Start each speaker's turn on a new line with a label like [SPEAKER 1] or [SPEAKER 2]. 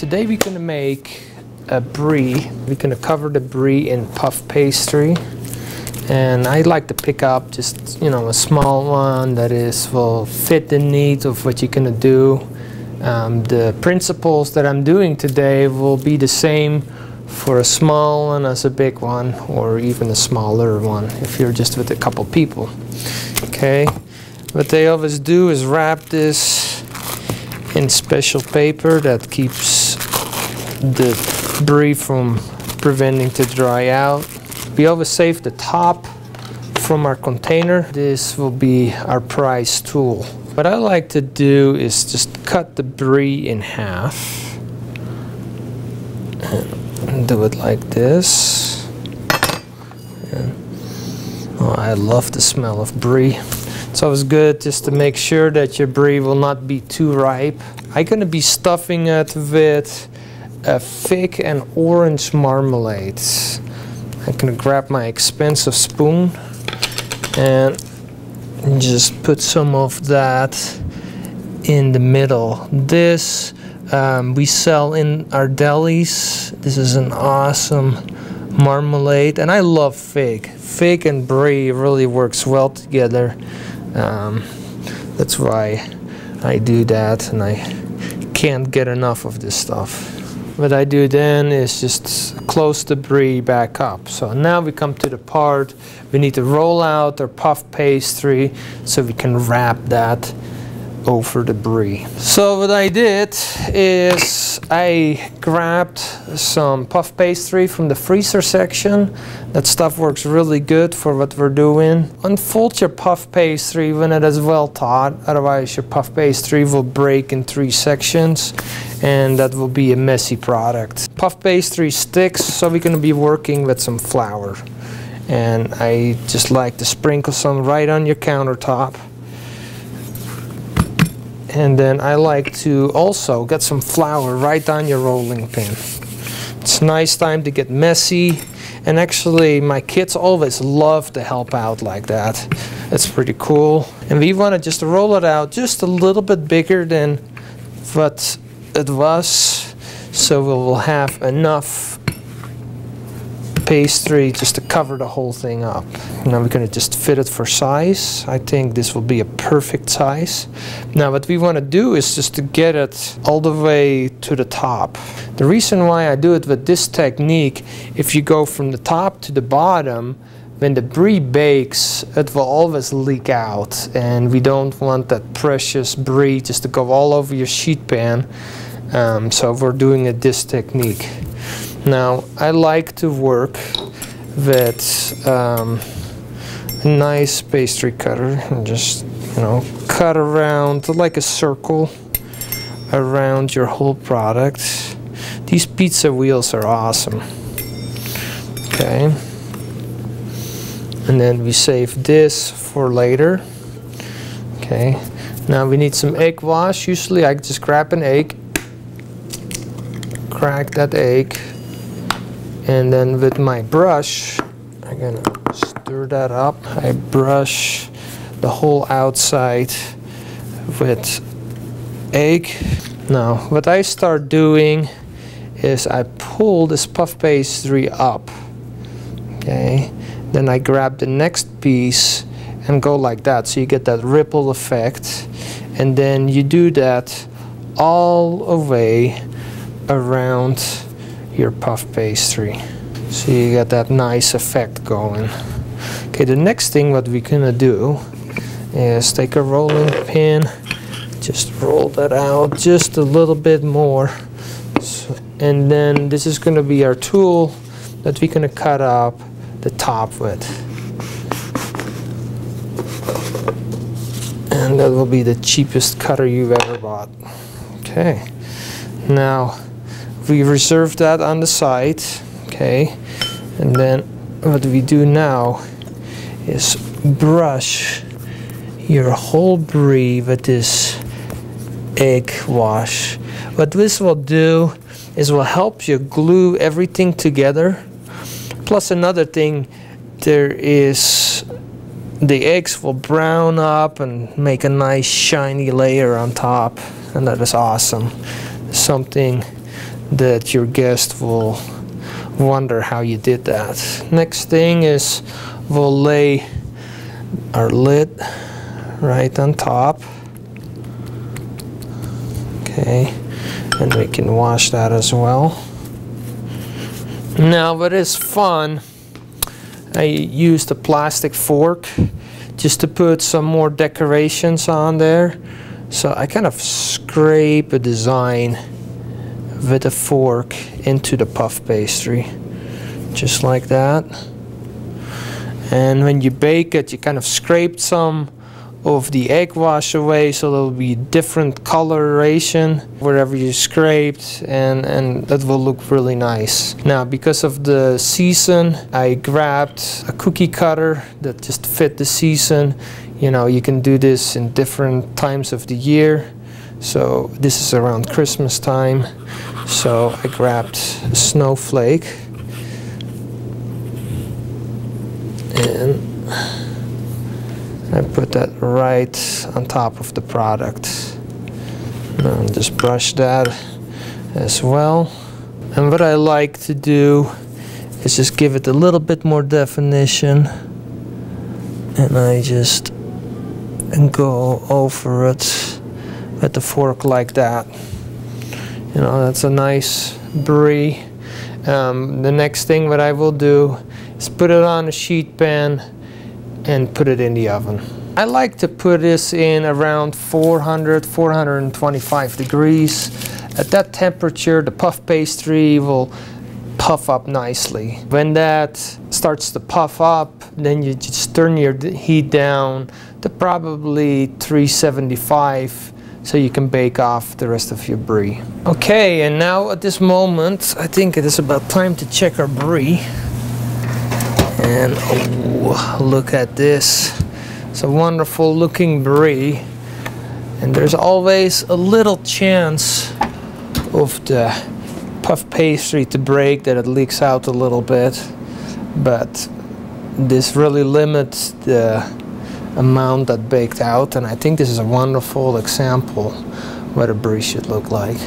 [SPEAKER 1] today we're gonna make a brie. We're gonna cover the brie in puff pastry. And I like to pick up just, you know, a small one that will fit the needs of what you're gonna do. The principles that I'm doing today will be the same for a small one as a big one, or even a smaller one if you're just with a couple people. Okay, what they always do is wrap this in special paper that keeps the brie from preventing to dry out. We always save the top from our container. This will be our prize tool. What I like to do is just cut the brie in half and do it like this. And, oh, I love the smell of brie. It's always good just to make sure that your brie will not be too ripe. I'm going to be stuffing it with a fig and orange marmalade. I'm going to grab my expensive spoon and just put some of that in the middle. This we sell in our delis. This is an awesome marmalade, and I love fig. Fig and brie really works well together. That's why I do that, and I can't get enough of this stuff. What I do then is just close the brie back up. So now we come to the part we need to roll out our puff pastry so we can wrap that over the brie. So what I did is I grabbed some puff pastry from the freezer section. That stuff works really good for what we're doing. Unfold your puff pastry when it is well taut, otherwise your puff pastry will break in 3 sections and that will be a messy product. Puff pastry sticks, so we're going to be working with some flour. And I just like to sprinkle some right on your countertop. And then I like to also get some flour right on your rolling pin. It's a nice time to get messy. And actually my kids always love to help out like that. It's pretty cool. And we want to just roll it out just a little bit bigger than what it was. So we will have enough pastry just to cover the whole thing up. Now we're going to just fit it for size. I think this will be a perfect size. Now what we want to do is just to get it all the way to the top. The reason why I do it with this technique, if you go from the top to the bottom, when the brie bakes, it will always leak out, and we don't want that precious brie just to go all over your sheet pan. So we're doing it this technique. Now I like to work with a nice pastry cutter and just, you know, cut around like a circle around your whole product. These pizza wheels are awesome. Okay, and then we save this for later. Okay, now we need some egg wash. Usually I just grab an egg, crack that egg, and then with my brush I'm gonna stir that up. I brush the whole outside with egg. Now what I start doing is I pull this puff pastry up. Okay, then I grab the next piece and go like that, so you get that ripple effect, and then you do that all the way around your puff pastry, so you get that nice effect going. Okay, the next thing what we're gonna do is take a rolling pin, just roll that out just a little bit more, and then this is gonna be our tool that we're gonna cut up the top with, and that will be the cheapest cutter you've ever bought. Okay, now we reserve that on the side. Okay, and then what we do now is brush your whole brie with this egg wash. What this will do is will help you glue everything together. Plus another thing, there is the eggs will brown up and make a nice shiny layer on top, and that is awesome. Something that your guest will wonder how you did that. Next thing is we'll lay our lid right on top. Okay, and we can wash that as well. Now what is fun, I used a plastic fork just to put some more decorations on there. So I kind of scrape a design with a fork into the puff pastry, just like that. And when you bake it, you kind of scrape some of the egg wash away, so there'll be different coloration wherever you scraped, and that will look really nice. Now, because of the season, I grabbed a cookie cutter that just fit the season. You know, you can do this in different times of the year. So this is around Christmas time. So I grabbed a snowflake and I put that right on top of the product. And just brush that as well. And what I like to do is just give it a little bit more definition. And I just go over it with the fork like that. You know, that's a nice brie. The next thing what I will do is put it on a sheet pan and put it in the oven. I like to put this in around 400–425 degrees. At that temperature, the puff pastry will puff up nicely. When that starts to puff up, then you just turn your heat down to probably 375, so you can bake off the rest of your brie. Okay, and now at this moment, I think it is about time to check our brie. And oh, look at this. It's a wonderful looking brie. And there's always a little chance of the puff pastry to break, that it leaks out a little bit. But this really limits the amount that baked out, and I think this is a wonderful example what a brie should look like.